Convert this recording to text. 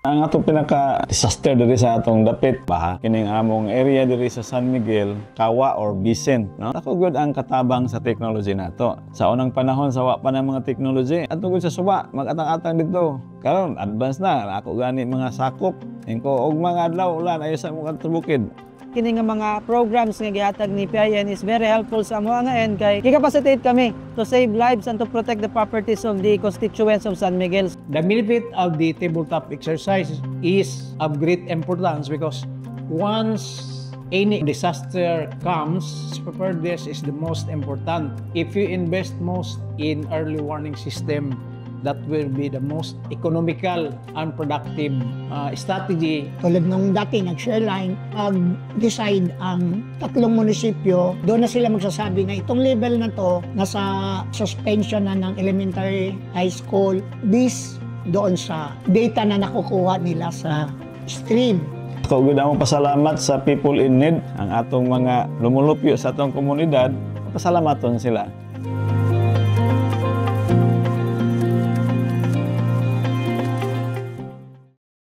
Ang atong pinaka-disaster diri sa atong dapit baha kining among area diri sa San Miguel, Kawa or Bisen, no? Ako gud ang katabang sa technology nato. Sa unang panahon sa wa pa ng mga technology, ato gud sa suba mag-atang-atang dito. Karon advance na ako gani mga sakop. Engko og mga adlaw ulan ayo sa mga bukid. Kini nga mga programs nga gihatag ni PIN is very helpful sa mga nga end kay gicapacitate kami to save lives and to protect the properties of the constituents of San Miguel. The benefit of the tabletop exercise is of great importance because once any disaster comes, preparedness is the most important. If you invest most in early warning system, that will be the most economical and productive strategy. Tulad nung dati nag-share line, decide ang tatlong munisipyo, doon na sila magsasabi na itong level na to, nasa suspension na ng elementary, high school, based doon sa data na nakukuha nila sa stream. Ako gud ang pasalamat sa people in need, ang atong mga lumulupyo sa atong komunidad, pasalamaton sila.